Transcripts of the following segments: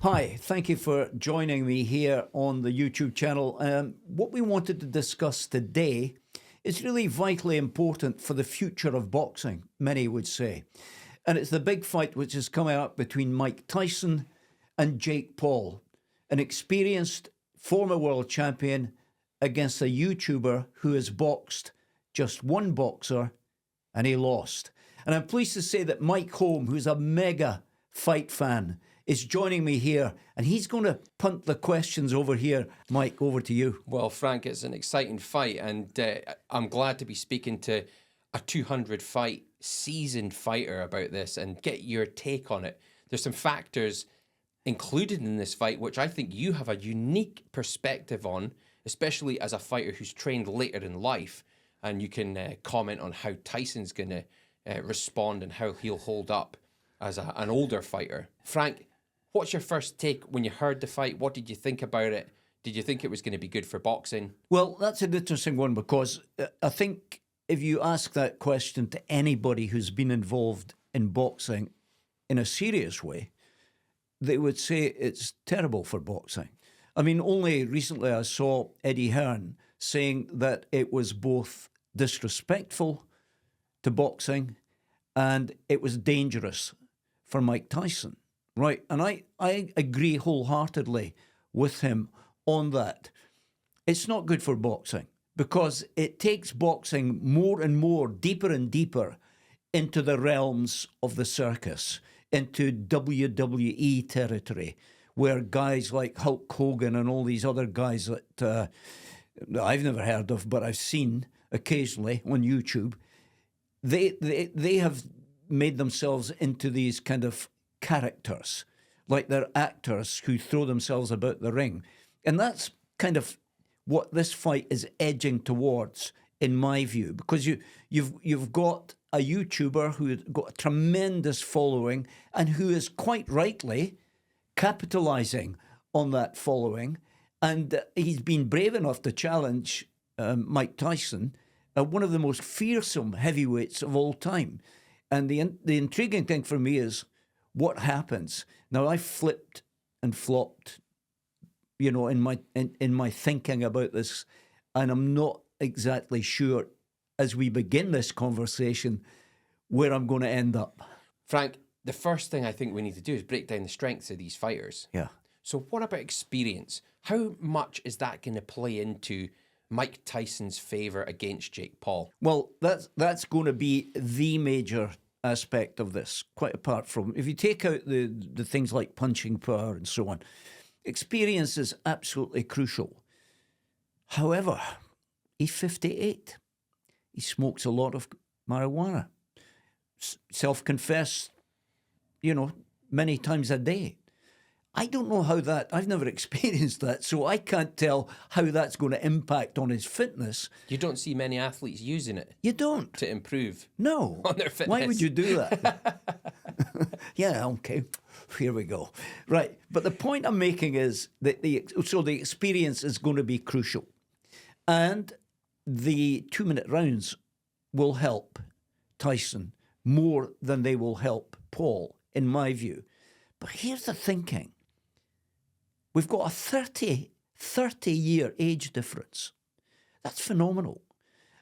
Hi, thank you for joining me here on the YouTube channel. What we wanted to discuss today is really vitally important for the future of boxing, many would say. And it's the big fight which is coming up between Mike Tyson and Jake Paul, an experienced former world champion against a YouTuber who has boxed just one boxer and he lost. And I'm pleased to say that Mike Holm, who's a mega fight fan, is joining me here, and he's going to punt the questions over here. Mike, over to you. Well, Frank, it's an exciting fight, and I'm glad to be speaking to a 200-fight seasoned fighter about this and get your take on it. There's some factors included in this fight which I think you have a unique perspective on, especially as a fighter who's trained later in life, and you can comment on how Tyson's going to respond and how he'll hold up as an older fighter. Frank, what's your first take when you heard the fight? What did you think about it? Did you think it was going to be good for boxing? Well, that's an interesting one because I think if you ask that question to anybody who's been involved in boxing in a serious way, they would say it's terrible for boxing. I mean, only recently I saw Eddie Hearn saying that it was both disrespectful to boxing and it was dangerous for Mike Tyson. Right, and I agree wholeheartedly with him on that. It's not good for boxing because it takes boxing more and more, deeper and deeper into the realms of the circus, into WWE territory, where guys like Hulk Hogan and all these other guys that I've never heard of, but I've seen occasionally on YouTube, they have made themselves into these kind of characters, like they're actors who throw themselves about the ring. And that's kind of what this fight is edging towards, in my view, because you've got a YouTuber who's got a tremendous following and who is quite rightly capitalizing on that following. And he's been brave enough to challenge Mike Tyson, one of the most fearsome heavyweights of all time. And the intriguing thing for me is what happens. Now, I flipped and flopped, in my thinking about this, and I'm not exactly sure as we begin this conversation where I'm going to end up. Frank, the first thing I think we need to do is break down the strengths of these fighters. Yeah. So what about experience? How much is that going to play into Mike Tyson's favour against Jake Paul? Well, that's going to be the major aspect of this, quite apart from, if you take out the things like punching power and so on, experience is absolutely crucial. However, he's 58. He smokes a lot of marijuana. Self-confessed, many times a day. I don't know how that, I've never experienced that, so I can't tell how that's going to impact on his fitness. You don't see many athletes using it. You don't. To improve. No. On their fitness. Why would you do that? Yeah, okay. Here we go. Right. But the point I'm making is that the experience is going to be crucial. And the 2-minute rounds will help Tyson more than they will help Paul, in my view. But here's the thinking. We've got a 30-year age difference. That's phenomenal.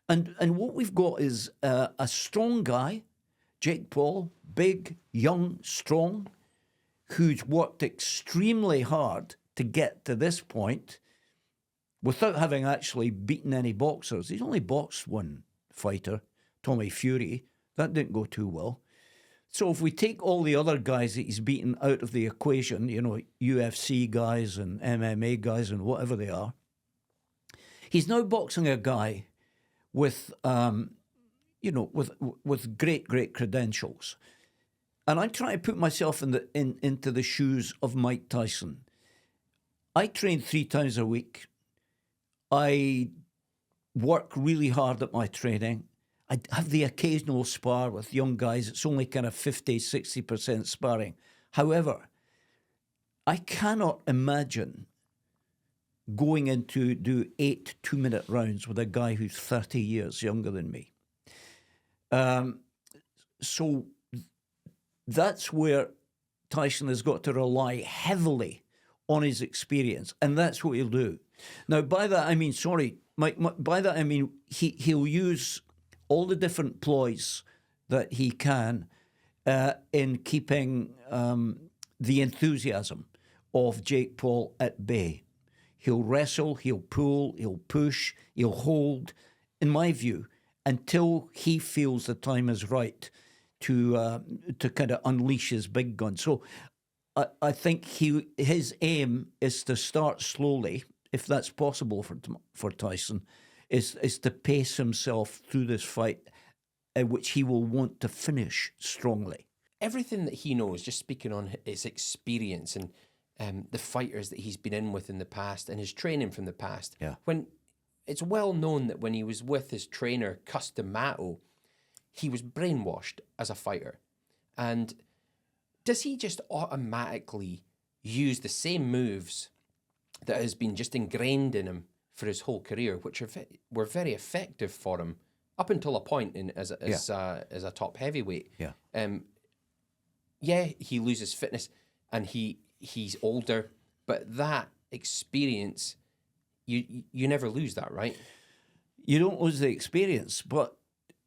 And what we've got is a strong guy, Jake Paul, big, young, strong, who's worked extremely hard to get to this point without having actually beaten any boxers. He's only boxed one fighter, Tommy Fury. That didn't go too well. So if we take all the other guys that he's beaten out of the equation, UFC guys and MMA guys and whatever they are, he's now boxing a guy with, with great credentials. And I'm trying to put myself into the shoes of Mike Tyson. I train 3 times a week. I work really hard at my training. I have the occasional spar with young guys. It's only kind of 50, 60% sparring. However, I cannot imagine going into do 8 2-minute rounds with a guy who's 30 years younger than me. So that's where Tyson has got to rely heavily on his experience, and that's what he'll do. Now, by that I mean, Mike, by that I mean he'll use all the different ploys that he can in keeping the enthusiasm of Jake Paul at bay. He'll wrestle, he'll pull, he'll push, he'll hold, in my view, until he feels the time is right to kind of unleash his big gun. So I think his aim is to start slowly, if that's possible for Tyson, is to pace himself through this fight, which he will want to finish strongly. Everything that he knows, just speaking on his experience and the fighters that he's been in with in the past and his training from the past. Yeah. When it's well known that when he was with his trainer, Customato, he was brainwashed as a fighter. And does he just automatically use the same moves that has been just ingrained in him for his whole career, which were very effective for him up until a point as a top heavyweight? Yeah. He loses fitness and he's older, but that experience, you never lose that, right? You don't lose the experience, but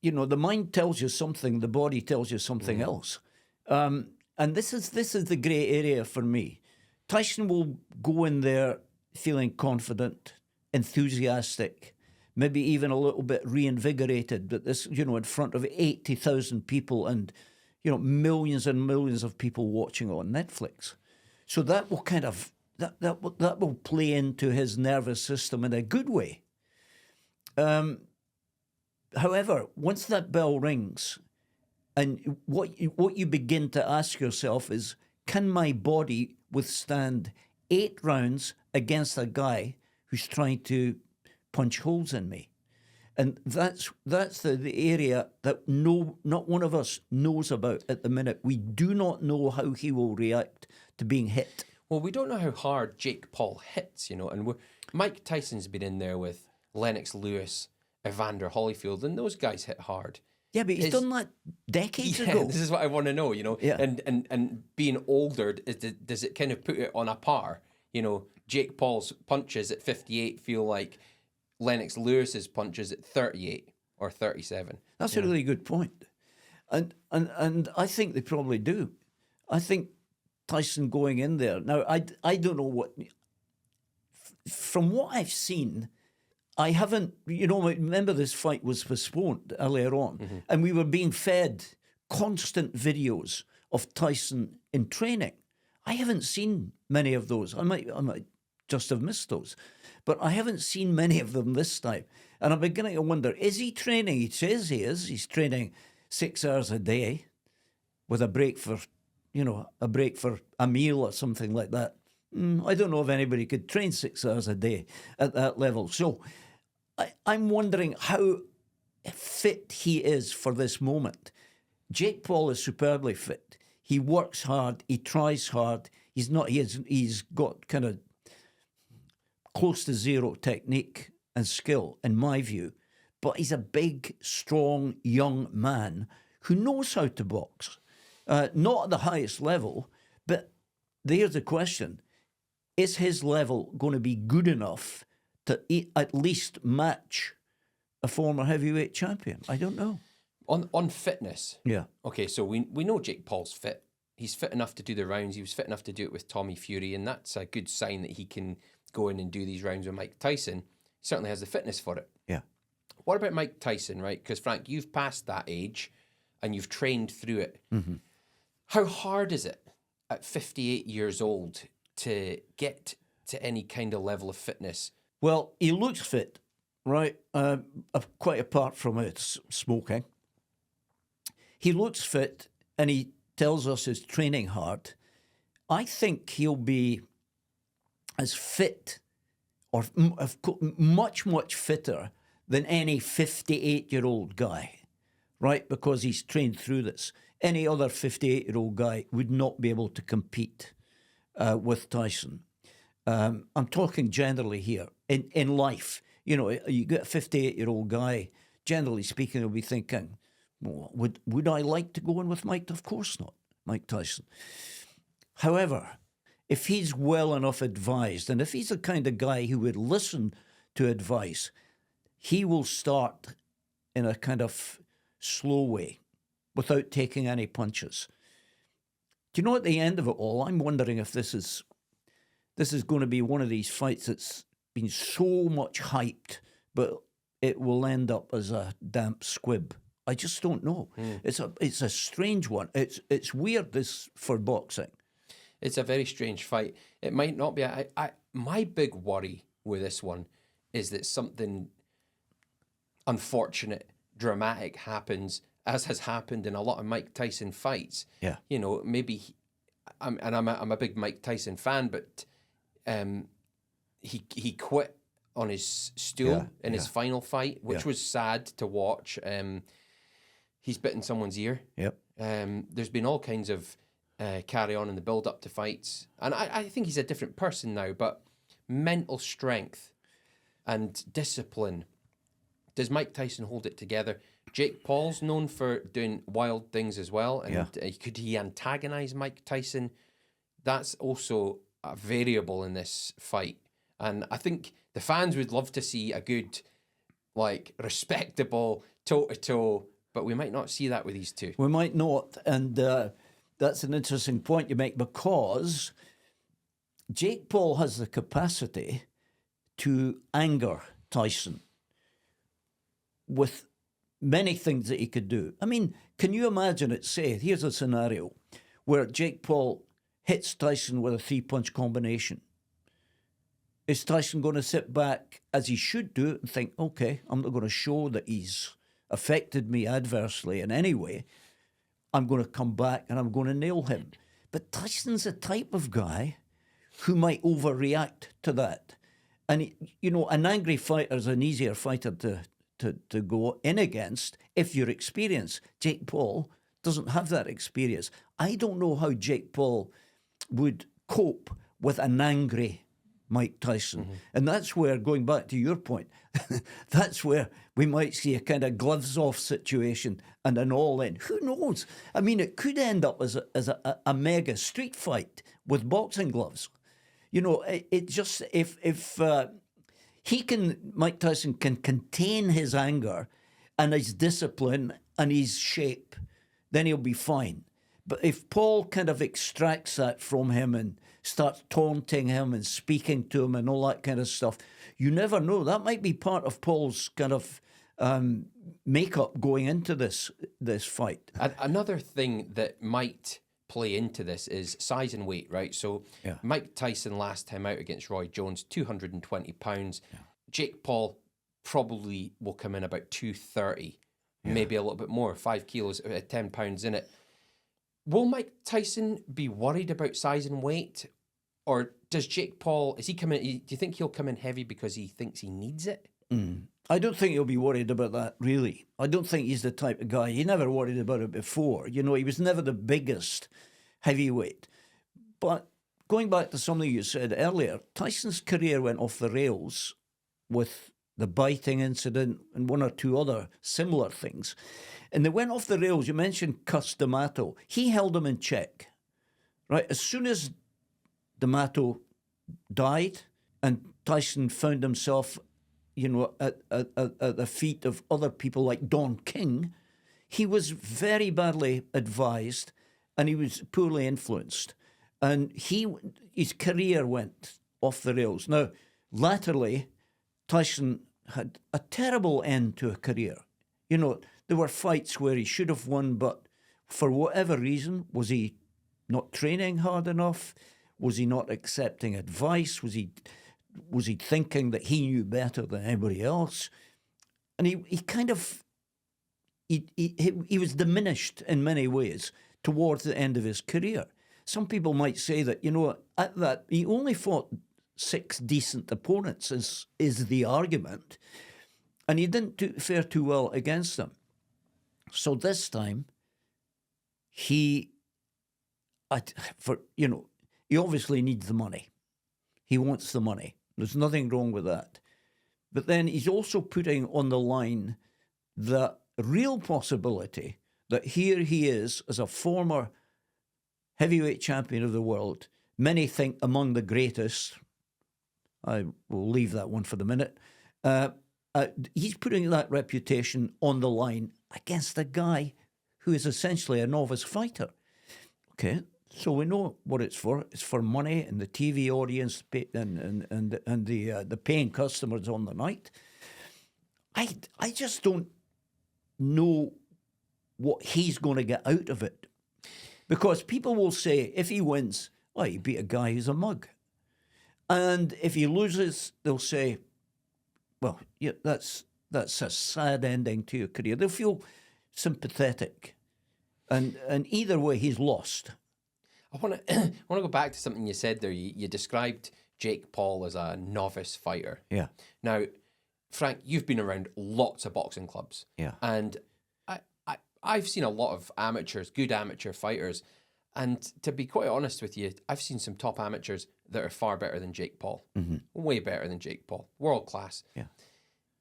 the mind tells you something, the body tells you something else. And this is the grey area for me. Tyson will go in there feeling confident, enthusiastic, maybe even a little bit reinvigorated, but this, in front of 80,000 people and, millions and millions of people watching on Netflix. So that will kind of, that will play into his nervous system in a good way. However, once that bell rings, and what you begin to ask yourself is, can my body withstand 8 rounds against a guy who's trying to punch holes in me? And that's the area that not one of us knows about at the minute. We do not know how he will react to being hit. Well, we don't know how hard Jake Paul hits, and Mike Tyson's been in there with Lennox Lewis, Evander Holyfield, and those guys hit hard. Yeah, but he's done that decades ago. This is what I want to know, Yeah. And being older, does it kind of put it on a par? Jake Paul's punches at 58 feel like Lennox Lewis's punches at 38 or 37. That's a really good point. And I think they probably do. I think Tyson going in there. Now, I don't know what... From what I've seen, I haven't... remember this fight was postponed earlier on, and we were being fed constant videos of Tyson in training. I haven't seen many of those. I might just have missed those. But I haven't seen many of them this time. And I'm beginning to wonder, is he training? He says he is. He's training 6 hours a day with a break for a meal or something like that. I don't know if anybody could train 6 hours a day at that level. So I'm wondering how fit he is for this moment. Jake Paul is superbly fit. He works hard. He tries hard. He's got kind of close to zero technique and skill, in my view. But he's a big, strong, young man who knows how to box. Not at the highest level, but there's the question. Is his level going to be good enough to at least match a former heavyweight champion? I don't know. On fitness. Yeah. Okay, so we know Jake Paul's fit. He's fit enough to do the rounds. He was fit enough to do it with Tommy Fury, and that's a good sign that he can go in and do these rounds with Mike Tyson. He certainly has the fitness for it. Yeah. What about Mike Tyson, right? Because, Frank, you've passed that age and you've trained through it. Mm-hmm. How hard is it at 58 years old to get to any kind of level of fitness? Well, he looks fit, right? Quite apart from his smoking. He looks fit and he tells us he's training hard. I think he'll be as fit or much, much fitter than any 58-year-old guy, right? Because he's trained through this. Any other 58-year-old guy would not be able to compete with Tyson. I'm talking generally here. In life, you get a 58-year-old guy, generally speaking, will be thinking, well, would I like to go in with Mike? Of course not, Mike Tyson. However, if he's well enough advised, and if he's the kind of guy who would listen to advice, he will start in a kind of slow way without taking any punches. Do you know, at the end of it all, I'm wondering if this is going to be one of these fights that's been so much hyped, but it will end up as a damp squib. I just don't know. It's a strange one. It's weird, this, for boxing. It's a very strange fight. It might not be. My big worry with this one is that something unfortunate, dramatic happens, as has happened in a lot of Mike Tyson fights. Yeah. You know, maybe, I'm a big Mike Tyson fan, but he quit on his stool in his final fight, which was sad to watch. He's bitten someone's ear. Yep. There's been all kinds of carry on in the build up to fights, and I think he's a different person now. But mental strength and discipline, does Mike Tyson hold it together? Jake Paul's known for doing wild things as well, and could he antagonize Mike Tyson? That's also a variable in this fight, and I think the fans would love to see a good, like, respectable toe-to-toe, but we might not see that with these two. We might not, and that's an interesting point you make, because Jake Paul has the capacity to anger Tyson with many things that he could do. I mean, can you imagine it? Say, here's a scenario where Jake Paul hits Tyson with a 3-punch combination. Is Tyson going to sit back, as he should do, and think, okay, I'm not going to show that he's affected me adversely in any way. I'm going to come back and I'm going to nail him. But Tyson's the type of guy who might overreact to that. And, you know, an angry fighter is an easier fighter to go in against if you're experienced. Jake Paul doesn't have that experience. I don't know how Jake Paul would cope with an angry Mike Tyson. Mm-hmm. And that's where, going back to your point, that's where we might see a kind of gloves off situation and an all in. Who knows? I mean, it could end up as a mega street fight with boxing gloves. You know, it just, if Mike Tyson can contain his anger and his discipline and his shape, then he'll be fine. But if Paul kind of extracts that from him and starts taunting him and speaking to him and all that kind of stuff, you never know. That might be part of Paul's kind of makeup going into this fight. Another thing that might play into this is size and weight, right? So Mike Tyson last time out against Roy Jones, 220 pounds. Yeah. Jake Paul probably will come in about 230, maybe a little bit more, 5 kilos, 10 pounds in it. Will Mike Tyson be worried about size and weight? Or does Jake Paul, do you think he'll come in heavy because he thinks he needs it? I don't think he'll be worried about that, really. I don't think he's the type of guy. He never worried about it before. You know, he was never the biggest heavyweight. But going back to something you said earlier, Tyson's career went off the rails with the biting incident and one or two other similar things. And they went off the rails. You mentioned Cus D'Amato. He held him in check, right? As soon as D'Amato died and Tyson found himself, you know, at the feet of other people like Don King, he was very badly advised and he was poorly influenced. And his career went off the rails. Now, latterly, Tyson had a terrible end to a career. You know, there were fights where he should have won, but for whatever reason, was he not training hard enough? Was he not accepting advice? Was he thinking that he knew better than anybody else? And he was diminished in many ways towards the end of his career. Some people might say that, you know, at that he only fought 6 decent opponents is the argument, and he didn't fare too well against them. So this time, he obviously needs the money. He wants the money. There's nothing wrong with that. But then he's also putting on the line the real possibility that here he is as a former heavyweight champion of the world. Many think among the greatest. I will leave that one for the minute. He's putting that reputation on the line against a guy who is essentially a novice fighter. Okay, so we know what it's for. It's for money and the TV audience and the paying customers on the night. I just don't know what he's going to get out of it, because people will say if he wins, well, he beat a guy who's a mug, and if he loses, they'll say, well, yeah, that's a sad ending to your career. They'll feel sympathetic, and either way, he's lost. I want to go back to something you said there. You described Jake Paul as a novice fighter. Yeah. Now, Frank, you've been around lots of boxing clubs. Yeah. And I've seen a lot of amateurs, good amateur fighters. And to be quite honest with you, I've seen some top amateurs that are far better than Jake Paul. Mm-hmm. Way better than Jake Paul. World class. Yeah.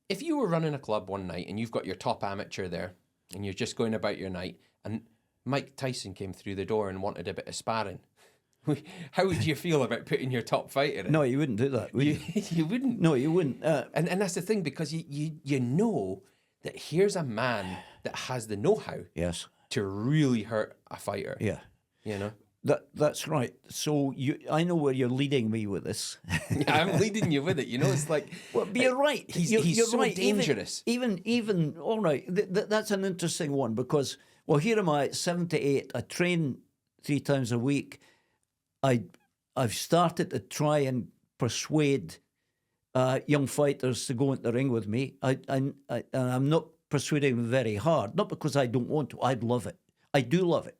If you were running a club one night and you've got your top amateur there and you're just going about your night and Mike Tyson came through the door and wanted a bit of sparring, how would you feel about putting your top fighter in? No, you wouldn't do that, would you? You wouldn't. No, you wouldn't. And that's the thing, because you know that here's a man that has the know-how Yes. to really hurt a fighter. Yeah. You know? That's right. So I know where you're leading me with this. I'm leading you with it. You know, it's like... Well, but you're right. He's so right. dangerous. Even all right, that's an interesting one, because, well, here am I at 78. I train 3 times a week. I've started to try and persuade young fighters to go into the ring with me. I'm not persuading them very hard, not because I don't want to. I'd love it. I do love it.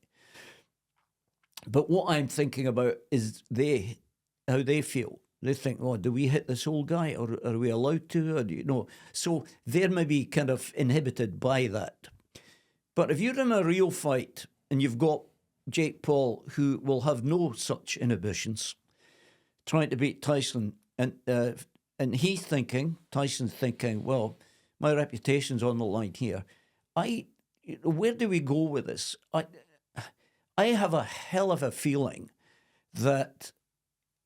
But what I'm thinking about is how they feel. They think, oh, do we hit this old guy, or are we allowed to? Or do you know? So they're maybe kind of inhibited by that. But if you're in a real fight and you've got Jake Paul, who will have no such inhibitions, trying to beat Tyson, and Tyson's thinking, well, my reputation's on the line here. Where do we go with this? I have a hell of a feeling that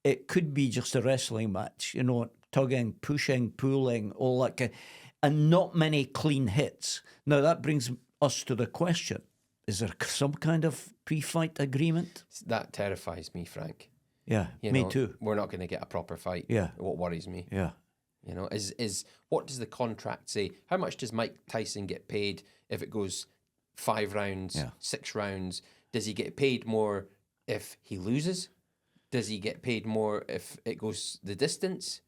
it could be just a wrestling match, you know, tugging, pushing, pulling, all that kind, and not many clean hits. Now, that brings us to the question, is there some kind of pre-fight agreement? That terrifies me, Frank. Yeah, me too. We're not going to get a proper fight. Yeah. What worries me. Yeah. You know, is what does the contract say? How much does Mike Tyson get paid if it goes 5 rounds, 6 rounds? Does he get paid more if he loses? Does he get paid more if it goes the distance?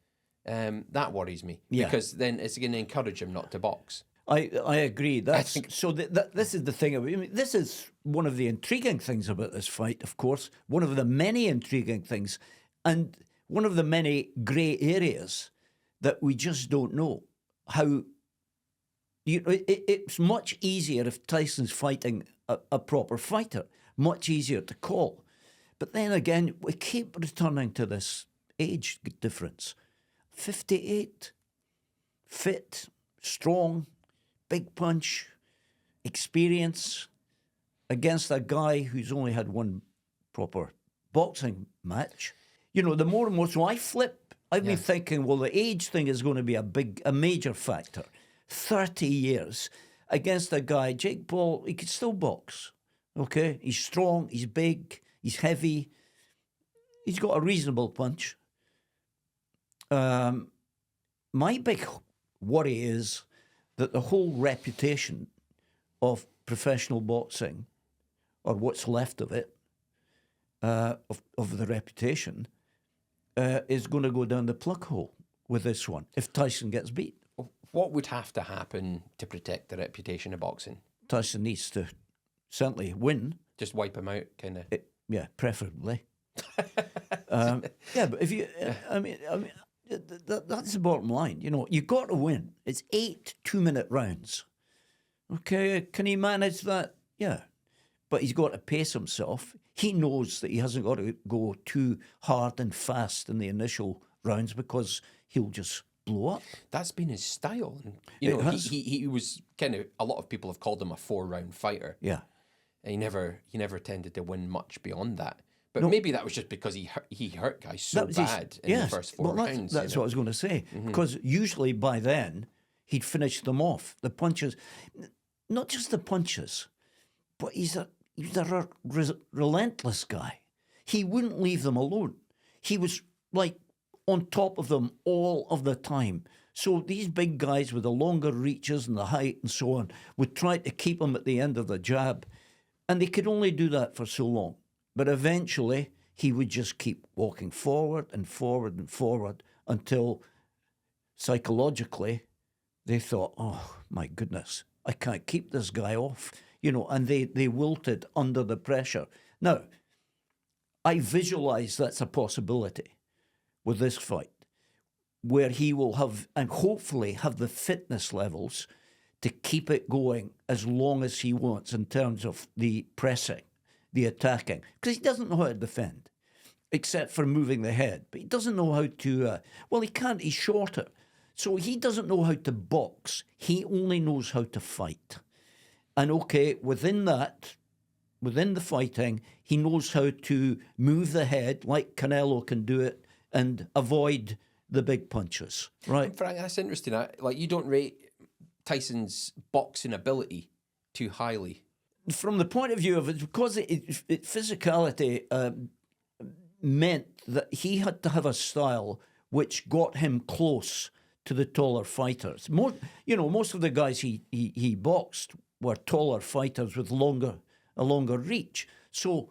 That worries me, because then it's going to encourage him not to box. I agree. This is the thing. I mean, this is one of the intriguing things about this fight, of course. One of the many intriguing things, and one of the many grey areas that we just don't know how. It's much easier if Tyson's fighting a proper fighter. Much easier to call. But then again, we keep returning to this age difference. 58, fit, strong, big punch, experience, against a guy who's only had one proper boxing match. You know, the more and more, so I flip. I've been thinking, well, the age thing is going to be a major factor. 30 years against a guy, Jake Paul, he could still box. Okay, he's strong, he's big, he's heavy, he's got a reasonable punch. My big worry is that the whole reputation of professional boxing, or what's left of it, of the reputation, is going to go down the plug hole with this one if Tyson gets beat. What would have to happen to protect the reputation of boxing? Tyson needs to certainly win. Just wipe him out, kind of. Yeah, preferably. Yeah, but if you, I mean, that's the bottom line. You know, you've got to win. It's 8 2-minute rounds. Okay, can he manage that? Yeah, but he's got to pace himself. He knows that he hasn't got to go too hard and fast in the initial rounds because he'll just blow up. That's been his style. And, you know, he was kind of, a lot of people have called him a 4-round fighter. Yeah. And he never tended to win much beyond that. But No. maybe that was just because he hurt guys so bad in the first four rounds. That's what I was going to say. Because usually by then, he'd finished them off. The punches, not just the punches, but he's a relentless guy. He wouldn't leave them alone. He was like on top of them all of the time. So these big guys with the longer reaches and the height and so on would try to keep him at the end of the jab. And they could only do that for so long. But eventually, he would just keep walking forward and forward and forward until psychologically they thought, oh, my goodness, I can't keep this guy off. And they wilted under the pressure. Now, I visualize that's a possibility with this fight, where he will have, and hopefully have the fitness levels to keep it going as long as he wants in terms of the pressing, the attacking, because he doesn't know how to defend, except for moving the head. But he doesn't know how to, he can't, he's shorter. So he doesn't know how to box. He only knows how to fight. And okay, within the fighting, he knows how to move the head like Canelo can do it and avoid the big punches, right? Frank, that's interesting. You don't rate Tyson's boxing ability too highly. From the point of view of it, because physicality meant that he had to have a style which got him close to the taller fighters. Most of the guys he boxed were taller fighters with a longer reach. So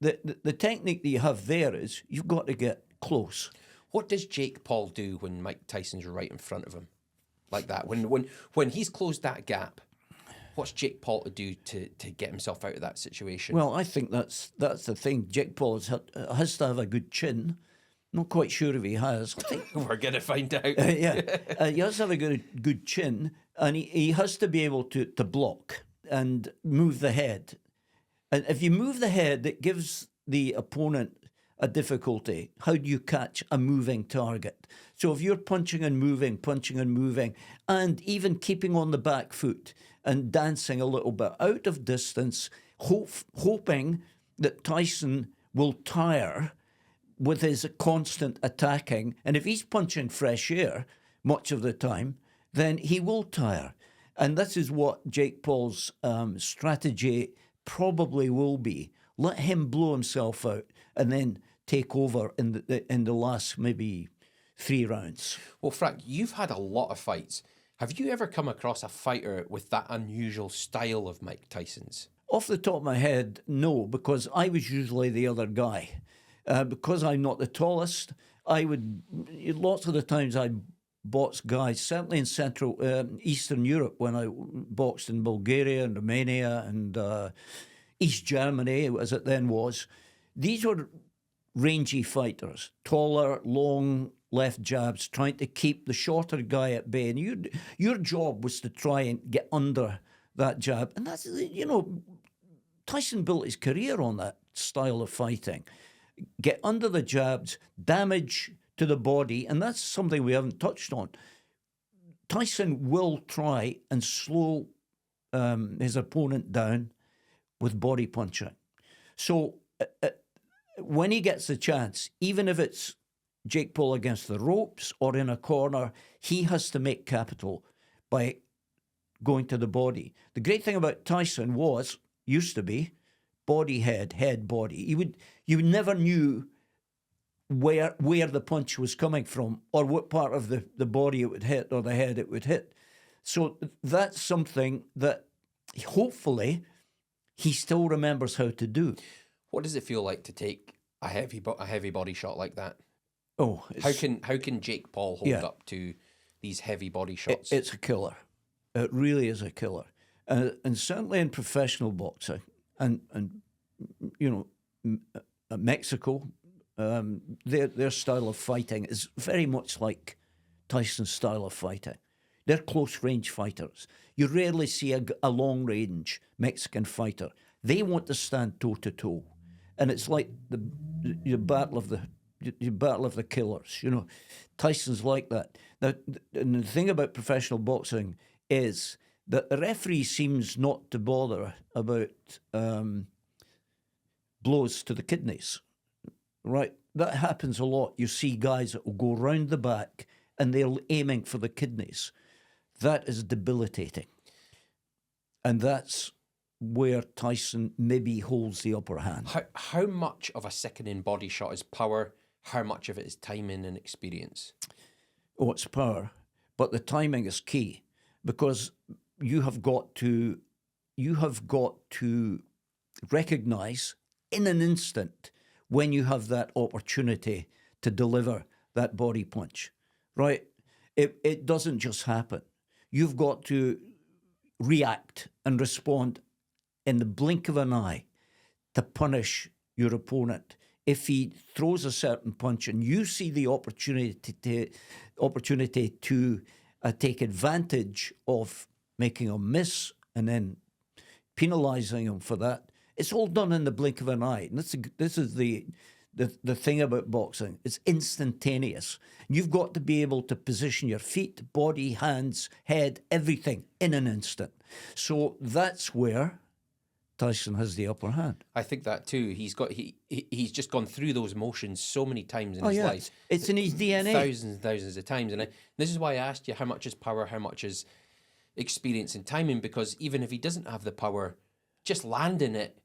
the technique that you have there is you've got to get close. What does Jake Paul do when Mike Tyson's right in front of him, like that? When he's closed that gap, what's Jake Paul to do to get himself out of that situation? Well, I think that's the thing. Jake Paul has to have a good chin. Not quite sure if he has. I think we're going to find out. He has to have a good chin, and he has to be able to block and move the head. And if you move the head, it gives the opponent a difficulty. How do you catch a moving target? So if you're punching and moving, and even keeping on the back foot and dancing a little bit out of distance, hoping that Tyson will tire with his constant attacking. And if he's punching fresh air much of the time, then he will tire. And this is what Jake Paul's strategy probably will be. Let him blow himself out and then take over in the last maybe 3 rounds. Well, Frank, you've had a lot of fights. Have you ever come across a fighter with that unusual style of Mike Tyson's? Off the top of my head, no, because I was usually the other guy. Because I'm not the tallest, lots of the times I boxed guys, certainly in Central Eastern Europe, when I boxed in Bulgaria and Romania and East Germany, as it then was. These were rangy fighters, taller, long left jabs, trying to keep the shorter guy at bay. And your job was to try and get under that jab. And that's, Tyson built his career on that style of fighting. Get under the jabs, damage to the body, and that's something we haven't touched on. Tyson will try and slow his opponent down with body punching. So when he gets the chance, even if it's Jake Paul against the ropes or in a corner, he has to make capital by going to the body. The great thing about Tyson used to be, body, head, body. You never knew where the punch was coming from or what part of the body it would hit or the head it would hit. So that's something that hopefully he still remembers how to do. What does it feel like to take a heavy body shot like that? Oh, how can Jake Paul hold up to these heavy body shots? It's a killer. It really is a killer, and certainly in professional boxing, and Mexico, their style of fighting is very much like Tyson's style of fighting. They're close range fighters. You rarely see a long range Mexican fighter. They want to stand toe to toe, and it's like the battle of the killers. Tyson's like that. Now, and the thing about professional boxing is The referee seems not to bother about blows to the kidneys, right? That happens a lot. You see guys that will go round the back and they're aiming for the kidneys. That is debilitating. And that's where Tyson maybe holds the upper hand. How much of a sickening body shot is power? How much of it is timing and experience? Oh, it's power. But the timing is key, because you have got to recognise in an instant when you have that opportunity to deliver that body punch, right? It doesn't just happen. You've got to react and respond in the blink of an eye to punish your opponent. If he throws a certain punch and you see the opportunity to take advantage of making a miss and then penalising him for that, it's all done in the blink of an eye. And this is the thing about boxing. It's instantaneous. You've got to be able to position your feet, body, hands, head, everything in an instant. So that's where Tyson has the upper hand. I think that too. He's just gone through those motions so many times in his life. It's in his DNA. Thousands and thousands of times. And this is why I asked you how much is power, how much is experience and timing, because even if he doesn't have the power, just landing it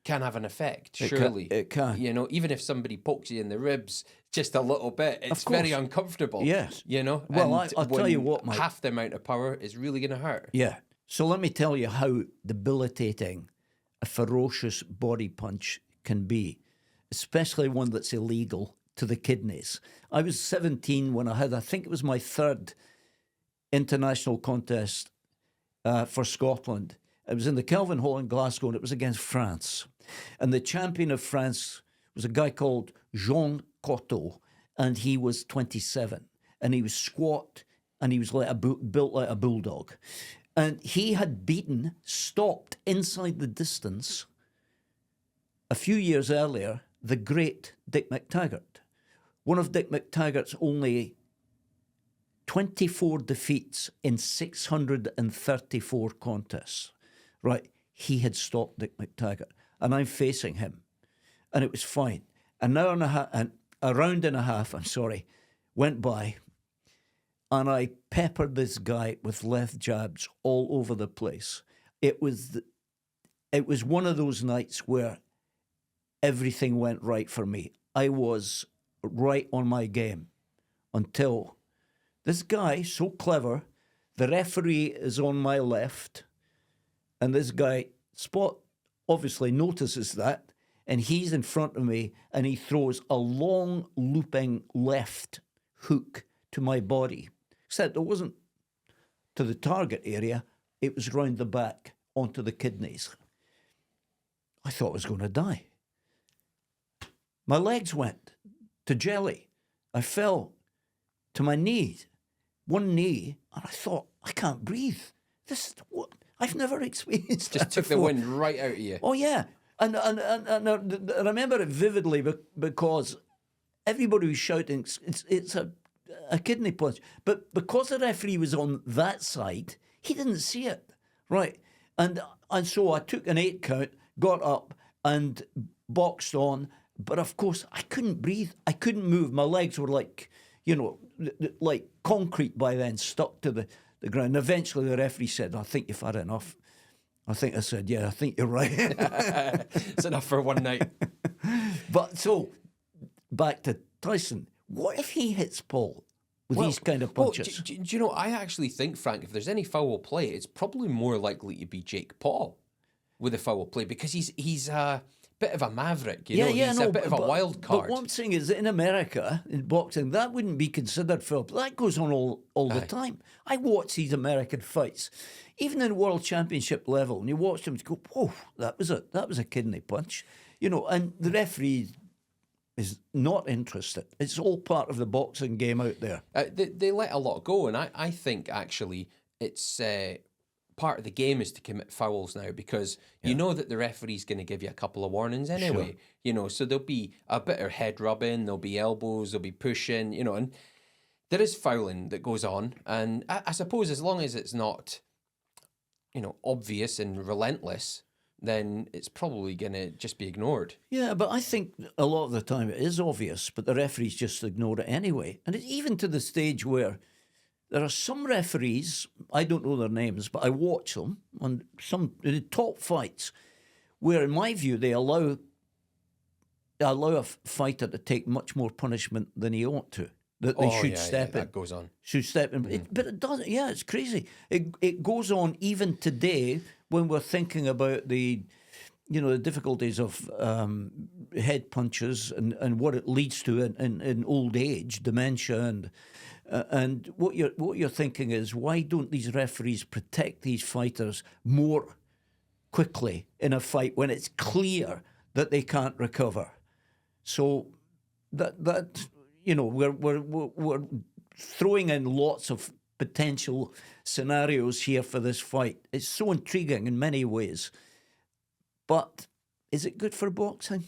can have an effect, surely. It can. You know, even if somebody pokes you in the ribs just a little bit, it's very uncomfortable. Yes. You know? Well, and I'll tell you what, Mike. Half the amount of power is really going to hurt. Yeah. So let me tell you how debilitating a ferocious body punch can be, especially one that's illegal to the kidneys. I was 17 when I think it was my third international contest for Scotland. It was in the Kelvin Hall in Glasgow, and it was against France. And the champion of France was a guy called Jean Cotteau, and he was 27. And he was squat, and he was built like a bulldog. And he had stopped inside the distance a few years earlier, the great Dick McTaggart. One of Dick McTaggart's only 24 defeats in 634 contests. Right, he had stopped Dick McTaggart, and I'm facing him, and it was fine. An hour and a round and a half, went by, and I peppered this guy with left jabs all over the place. It was one of those nights where everything went right for me. I was right on my game until this guy, so clever, the referee is on my left. And this guy, Spot, obviously notices that, and he's in front of me, and he throws a long, looping left hook to my body. Except it wasn't to the target area, it was round the back onto the kidneys. I thought I was going to die. My legs went to jelly. I fell to my knees, one knee, and I thought, I can't breathe. This is what... I've never experienced just that took before. the wind right out of you. Oh, yeah. And I remember it vividly because everybody was shouting, it's a kidney punch. But because the referee was on that side, he didn't see it. Right. And so I took an 8 count, got up and boxed on. But of course, I couldn't breathe. I couldn't move. My legs were like like concrete by then, stuck to the ground. And eventually the referee said, I think you've had enough. I think I said, yeah, I think you're right. It's enough for one night. But so, back to Tyson. What if he hits Paul with these kind of punches? Do you know, I actually think, Frank, if there's any foul play, it's probably more likely to be Jake Paul with a foul play, because he's a bit of a maverick, he's a bit of a wild card. But what I'm saying is, in America, in boxing, that wouldn't be considered foul play. That goes on all the time. I watch these American fights, even in world championship level, and you watch them go, whoa, that was a kidney punch. And the referee is not interested. It's all part of the boxing game out there. They let a lot go, and I think, actually, it's... part of the game is to commit fouls now, because you know that the referee's going to give you a couple of warnings anyway. Sure. So there'll be a bit of head rubbing, there'll be elbows, there'll be pushing, and there is fouling that goes on. And I suppose as long as it's not obvious and relentless, then it's probably going to just be ignored. Yeah, but I think a lot of the time it is obvious, but the referees just ignore it anyway. And it's even to the stage where there are some referees, I don't know their names, but I watch them on some of the top fights, where in my view they allow a fighter to take much more punishment than he ought to. That they should step in. That goes on. Should step in. But it doesn't. Yeah, it's crazy. It goes on even today when we're thinking about the difficulties of head punches and what it leads to in old age, dementia, and what you're thinking is, why don't these referees protect these fighters more quickly in a fight when it's clear that they can't recover? So that we're throwing in lots of potential scenarios here for this fight. It's so intriguing in many ways. But is it good for boxing?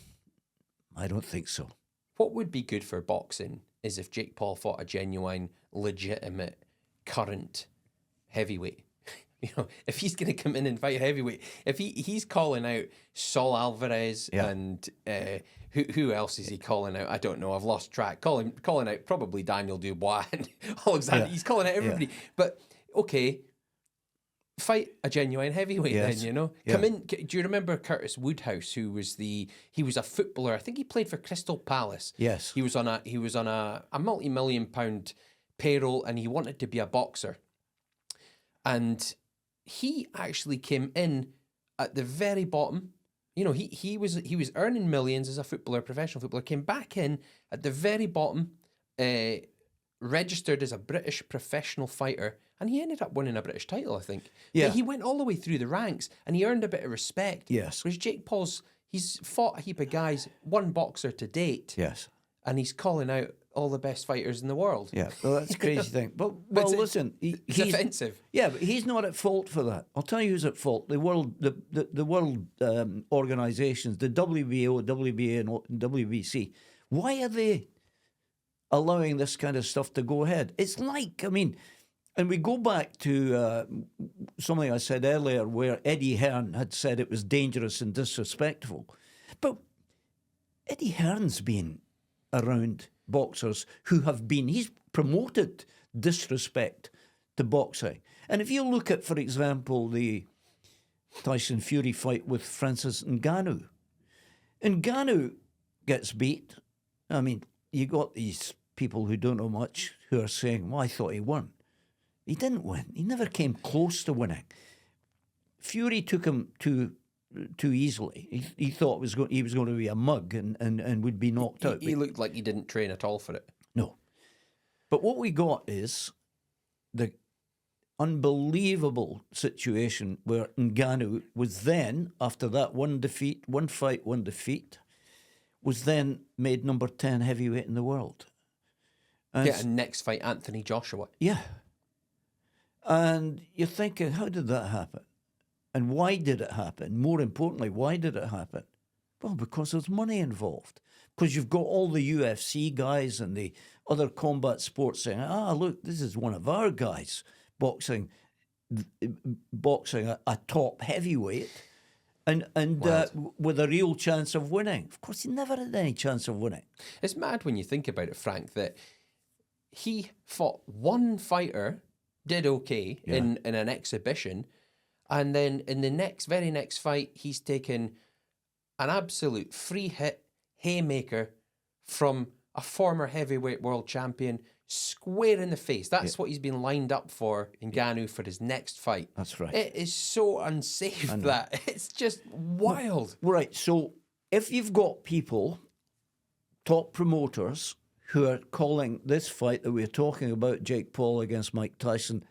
I don't think so. What would be good for boxing is if Jake Paul fought a genuine, legitimate, current heavyweight. If he's going to come in and fight heavyweight, if he's calling out Saul Alvarez and who else is he calling out? I don't know. I've lost track. Calling out probably Daniel Dubois and Alexander. Yeah. He's calling out everybody. Yeah. But okay, fight a genuine heavyweight then. Come in. Do you remember Curtis Woodhouse, who was he was a footballer? I think he played for Crystal Palace. Yes. He was on a multi-million-pound payroll, and he wanted to be a boxer. And he actually came in at the very bottom. He was earning millions as a footballer, professional footballer. Came back in at the very bottom, registered as a British professional fighter, and he ended up winning a British title, I think. Yeah. But he went all the way through the ranks, and he earned a bit of respect. Yes. Whereas Jake Paul's, he's fought a heap of guys, one boxer to date. Yes. And he's calling out all the best fighters in the world. Yeah, well, that's a crazy thing. But listen, it's offensive. Yeah, but he's not at fault for that. I'll tell you who's at fault. The world organisations, the WBO, WBA, and WBC. Why are they allowing this kind of stuff to go ahead? It's like, and we go back to something I said earlier, where Eddie Hearn had said it was dangerous and disrespectful. But Eddie Hearn's been around boxers who have been, he's promoted disrespect to boxing. And if you look at, for example, the Tyson Fury fight with Francis Ngannou gets beat. You got these people who don't know much who are saying, well, I thought he won. He didn't win. He never came close to winning. Fury took him too easily. He thought he was going to be a mug and would be knocked out. He looked like he didn't train at all for it. No. But what we got is the unbelievable situation where Ngannou was then, after that one fight, one defeat, was then made number 10 heavyweight in the world. And next fight, Anthony Joshua. Yeah. And you're thinking, how did that happen? And why did it happen? More importantly, why did it happen? Well, because there's money involved. Because you've got all the UFC guys and the other combat sports saying, look, this is one of our guys boxing a top heavyweight and with a real chance of winning. Of course, he never had any chance of winning. It's mad when you think about it, Frank, that he fought one fighter, did okay in an exhibition, and then in the very next fight, he's taken an absolute free hit haymaker from a former heavyweight world champion square in the face. That's what he's been lined up for in Ngannou for his next fight. That's right. It is so unsafe that it's just wild. Right. So if you've got people, top promoters, who are calling this fight that we're talking about, Jake Paul against Mike Tyson,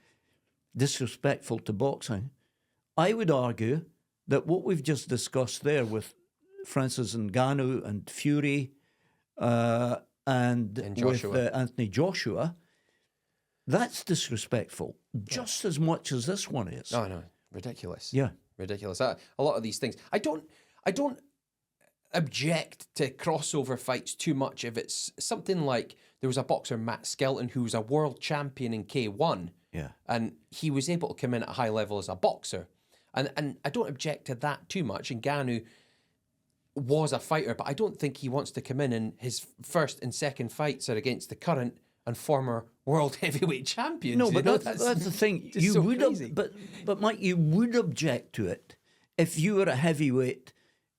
disrespectful to boxing, I would argue that what we've just discussed there with Francis Ngannou and Fury and with Anthony Joshua, that's disrespectful just as much as this one is. Oh, no, ridiculous. Yeah. Ridiculous. A lot of these things. I don't object to crossover fights too much if it's something like there was a boxer, Matt Skelton, who was a world champion in K1. Yeah. And he was able to come in at a high level as a boxer. And I don't object to that too much. And Ngannou was a fighter, but I don't think he wants to come in and his first and second fights are against the current and former world heavyweight champions. No, but that's the thing. You so would crazy. but Mike, you would object to it if you were a heavyweight,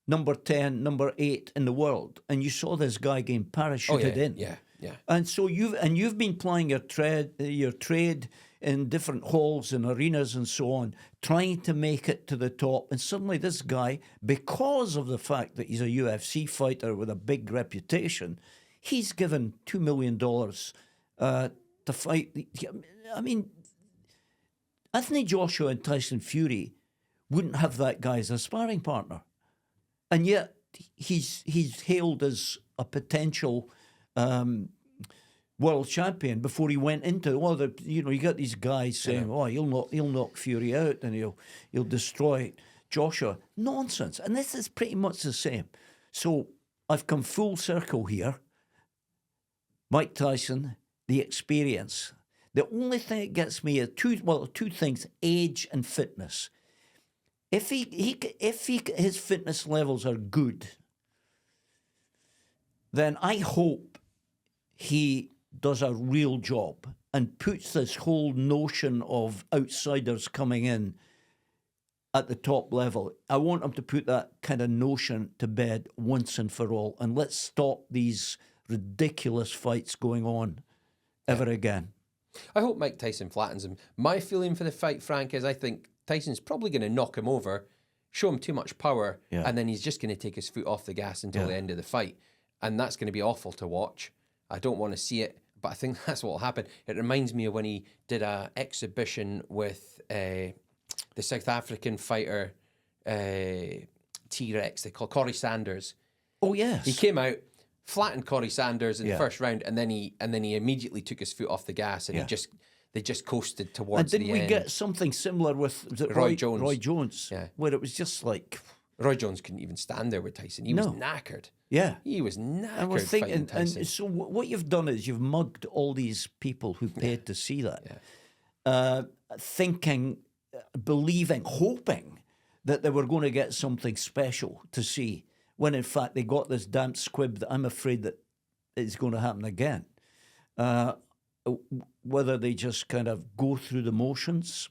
number 10, number 8 in the world, and you saw this guy getting parachuted in. Yeah. And so you've been plying your trade in different halls and arenas and so on, trying to make it to the top. And suddenly this guy, because of the fact that he's a UFC fighter with a big reputation, he's given $2 million to fight. I mean, Anthony Joshua and Tyson Fury wouldn't have that guy as a sparring partner. And yet he's hailed as a potential world champion before he went into you got these guys saying, he'll knock Fury out and he'll destroy Joshua. Nonsense. And this is pretty much the same. So I've come full circle here. Mike Tyson, the experience. The only thing that gets me are two things: age and fitness. If his fitness levels are good, then I hope he does a real job and puts this whole notion of outsiders coming in at the top level. I want him to put that kind of notion to bed once and for all, and let's stop these ridiculous fights going on ever again. I hope Mike Tyson flattens him. My feeling for the fight, Frank, is I think Tyson's probably going to knock him over, show him too much power, and then he's just going to take his foot off the gas until the end of the fight. And that's going to be awful to watch. I don't want to see it, but I think that's what will happen. It reminds me of when he did an exhibition with the South African fighter T-Rex, they call Corey Sanders. Oh, yes. He came out, flattened Corey Sanders in the first round, and then he immediately took his foot off the gas, and they just coasted towards the end. And didn't we get something similar with Roy Jones? Roy Jones, where it was just like... Roy Jones couldn't even stand there with Tyson. He was knackered. Yeah. He was knackered and we're thinking, fighting Tyson. And so what you've done is you've mugged all these people who paid to see that, thinking, believing, hoping that they were going to get something special to see, when in fact they got this damn squib that I'm afraid that is going to happen again. Whether they just kind of go through the motions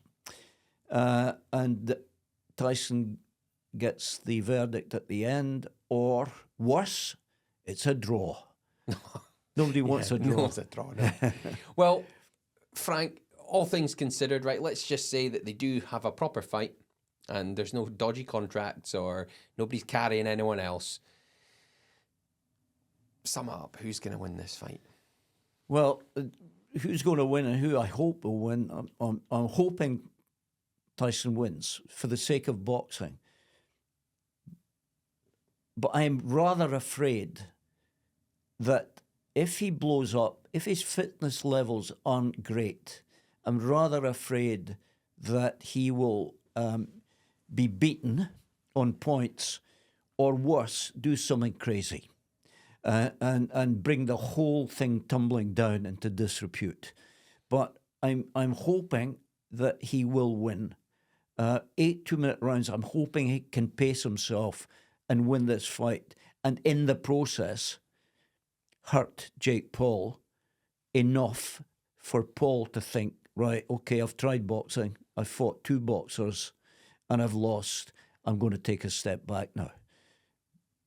and Tyson gets the verdict at the end, or worse, it's a draw. Nobody wants a draw. No, it's a draw. No. Well, Frank, all things considered, right, let's just say that they do have a proper fight and there's no dodgy contracts or nobody's carrying anyone else. Sum up, who's going to win this fight? Well, who's going to win and who I hope will win? I'm hoping Tyson wins for the sake of boxing. But I'm rather afraid that if he blows up, if his fitness levels aren't great, I'm rather afraid that he will be beaten on points, or worse, do something crazy and bring the whole thing tumbling down into disrepute. But I'm hoping that he will win. 8 2-minute rounds. I'm hoping he can pace himself and win this fight, and in the process hurt Jake Paul enough for Paul to think, right, okay, I've tried boxing, I've fought 2 boxers and I've lost, I'm going to take a step back now.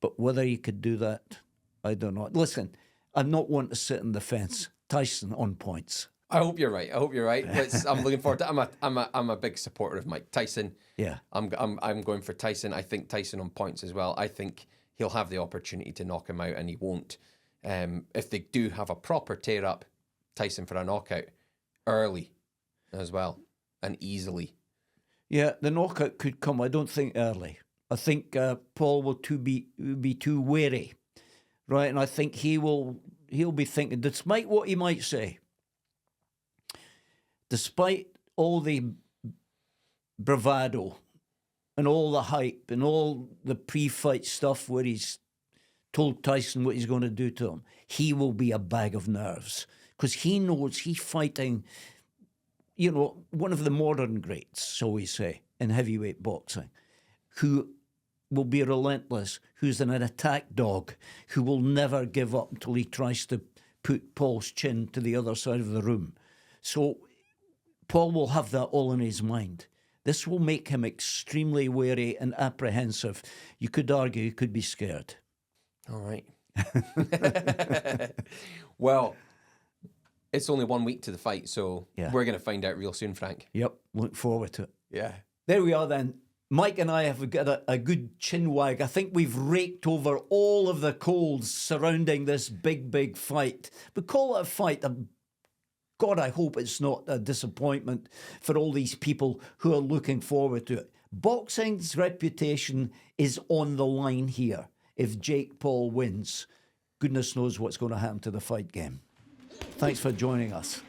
But whether he could do that, I don't know. Listen, I'm not one to sit on the fence. Tyson on points. I hope you're right. I'm looking forward to it. I'm a big supporter of Mike Tyson. Yeah. I'm going for Tyson. I think Tyson on points as well. I think he'll have the opportunity to knock him out, and he won't. If they do have a proper tear up, Tyson for a knockout early as well, and easily. Yeah, the knockout could come. I don't think early. I think Paul will be too wary, right? And I think he'll be thinking, despite what he might say, despite all the bravado and all the hype and all the pre-fight stuff where he's told Tyson what he's going to do to him, he will be a bag of nerves because he knows he's fighting, one of the modern greats, so we say. in heavyweight boxing, who will be relentless, who's an attack dog, who will never give up until he tries to put Paul's chin to the other side of the room. So Paul will have that all in his mind. This will make him extremely wary and apprehensive. You could argue he could be scared. All right. Well, it's only 1 week to the fight, so we're going to find out real soon, Frank. Yep, look forward to it. Yeah. There we are then. Mike and I have got a good chin wag. I think we've raked over all of the coals surrounding this big fight. We call it a fight. God, I hope it's not a disappointment for all these people who are looking forward to it. Boxing's reputation is on the line here. If Jake Paul wins, goodness knows what's going to happen to the fight game. Thanks for joining us.